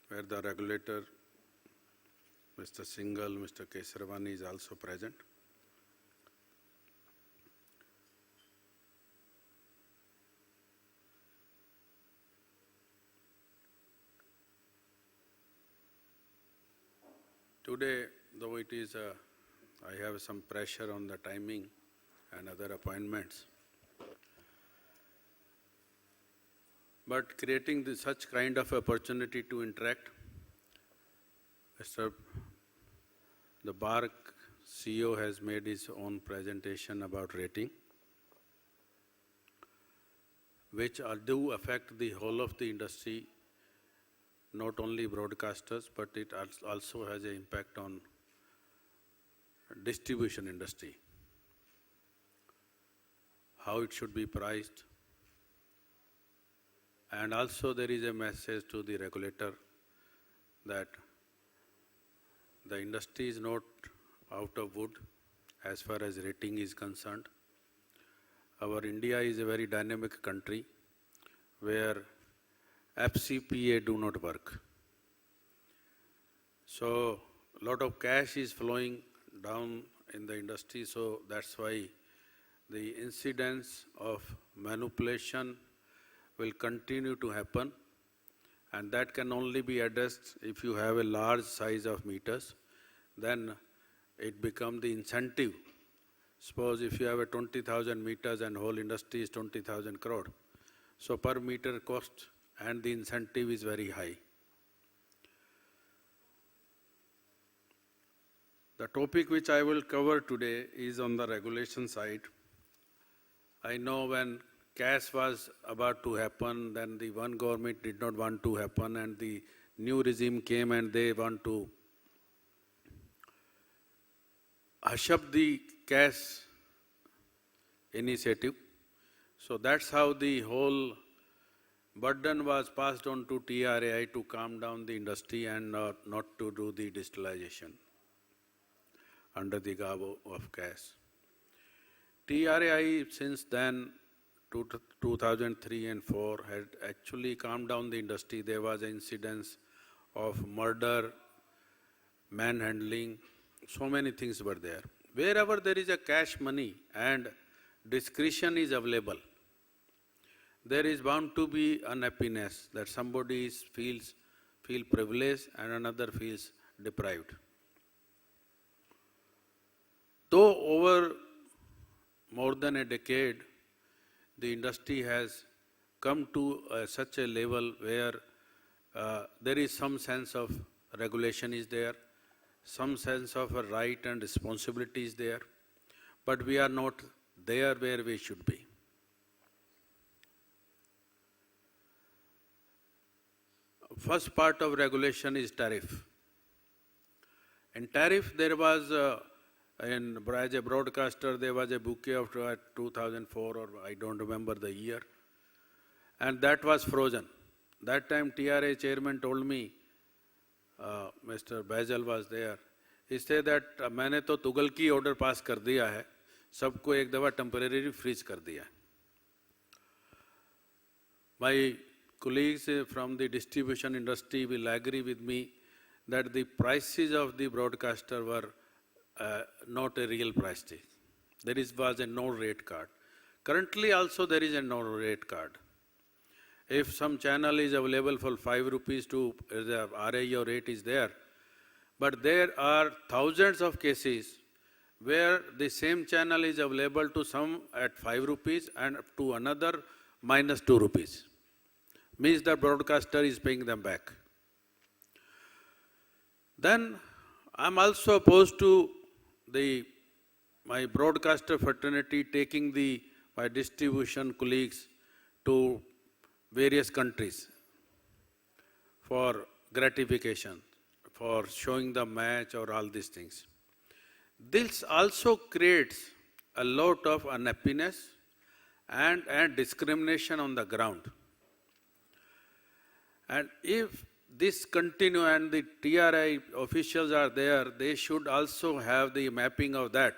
where the regulator, Mr. Singhal, Mr. Kesravani is also present. Today, though it is, I have some pressure on the timing and other appointments, but creating such kind of opportunity to interact, the BARC CEO has made his own presentation about rating, which do affect the whole of the industry, not only broadcasters, but it also has an impact on distribution industry, how it should be priced. And also there is a message to the regulator that the industry is not out of wood as far as rating is concerned. Our India is a very dynamic country where FCPA do not work. So, a lot of cash is flowing down in the industry, so that's why the incidence of manipulation will continue to happen, and that can only be addressed if you have a large size of meters. Then it becomes the incentive. Suppose if you have a 20,000 meters and whole industry is 20,000 crore, so per meter cost and the incentive is very high. The topic which I will cover today is on the regulation side. I know when cash was about to happen, then the one government did not want to happen, and the new regime came and they want to hush up the cash initiative. So that's how the whole burden was passed on to TRAI to calm down the industry and not to do the digitalization under the garb of cash. TRAI since then, 2003 and 4, had actually calmed down the industry. There was an incidence of murder, manhandling, so many things were there. Wherever there is a cash money and discretion is available, there is bound to be unhappiness that somebody feels privileged and another feels deprived. Though over more than a decade, the industry has come to such a level where there is some sense of regulation is there, some sense of a right and responsibility is there, but we are not there where we should be. First part of regulation is tariff. In tariff, there was, as a broadcaster, there was a bouquet of 2004, or I don't remember the year, and that was frozen. That time TRA chairman told me, Mr. Baijal was there, he said that मैंने तो तुगलकी order pass कर दिया है, सबको एक दफा temporary freeze कर दिया है. My colleagues from the distribution industry will agree with me that the prices of the broadcaster were not a real price. There was a no rate card. Currently also there is a no rate card. If some channel is available for 5 rupees to the RAEO rate is there, but there are thousands of cases where the same channel is available to some at 5 rupees and to another minus 2 rupees. Means the broadcaster is paying them back. Then I'm also opposed to my broadcaster fraternity taking my distribution colleagues to various countries for gratification, for showing the match or all these things. This also creates a lot of unhappiness and discrimination on the ground. And if this continue and the TRI officials are there, they should also have the mapping of that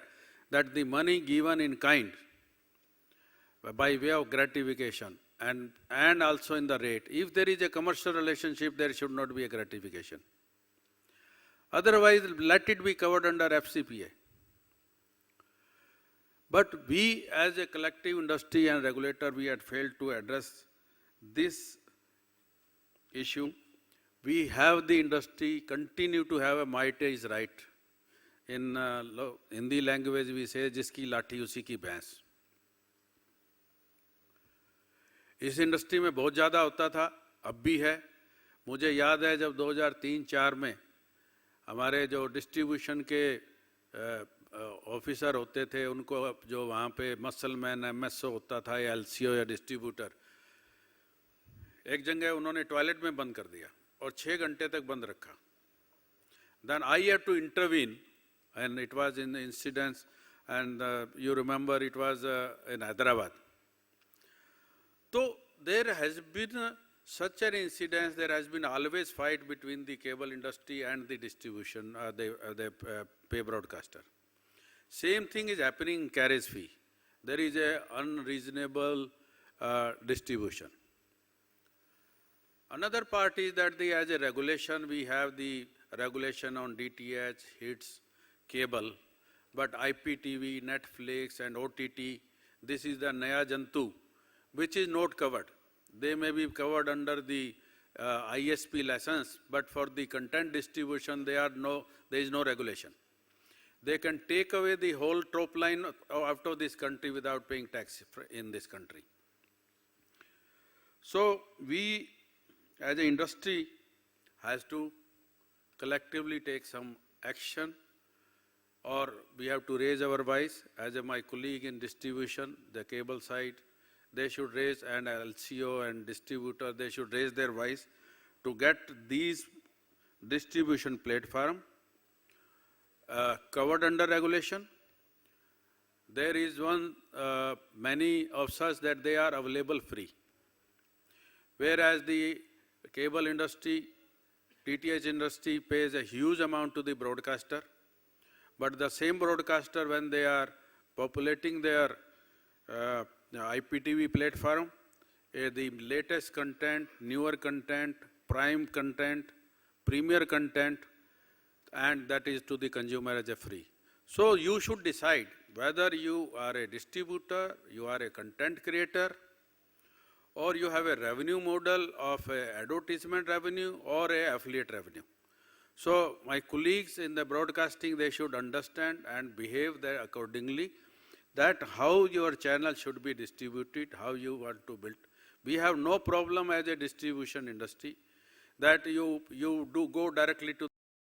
the money given in kind by way of gratification and also in the rate. If there is a commercial relationship, there should not be a gratification. Otherwise, let it be covered under FCPA. But we as a collective industry and regulator, we had failed to address this issue. We have the industry continue to have a might is right. In Hindi language we say, जिसकी लाठी उसी की भैंस. इस industry में बहुत ज़्यादा होता था, अब भी है. मुझे याद है जब 2003-04 में हमारे जो डिस्ट्रीब्यूशन के ऑफिसर होते थे, उनको जो वहाँ पे मसलमैन MSO होता था या LCO या डिस्ट्रीब्यूटर, एक जगह उन्होंने टॉयलेट में बंद कर दिया और 6 घंटे तक बंद रखा. Then I had to intervene, and it was in the incidents, and you remember it was in Hyderabad. So there has been such an incident. There has been always fight between the cable industry and the distribution, the pay broadcaster. Same thing is happening in carriage fee. There is a unreasonable distribution. Another part is that as a regulation, we have the regulation on DTH, hits, cable, but IPTV, Netflix and OTT, this is the Naya Jantu, which is not covered. They may be covered under the ISP license, but for the content distribution, there is no regulation. They can take away the whole top line out of this country without paying tax in this country. So we as an industry has to collectively take some action, or we have to raise our voice. As my colleague in distribution, the cable side, they should raise, and LCO and distributor, they should raise their voice to get these distribution platform covered under regulation. There is many of such that they are available free. Whereas the cable industry, DTH industry pays a huge amount to the broadcaster, but the same broadcaster, when they are populating their IPTV platform, the latest content, newer content, prime content, premier content, and that is to the consumer as a free. So you should decide whether you are a distributor, you are a content creator, or you have a revenue model of a advertisement revenue or a affiliate revenue. So my colleagues in the broadcasting, they should understand and behave there accordingly, that how your channel should be distributed, how you want to build. We have no problem as a distribution industry that you do go directly to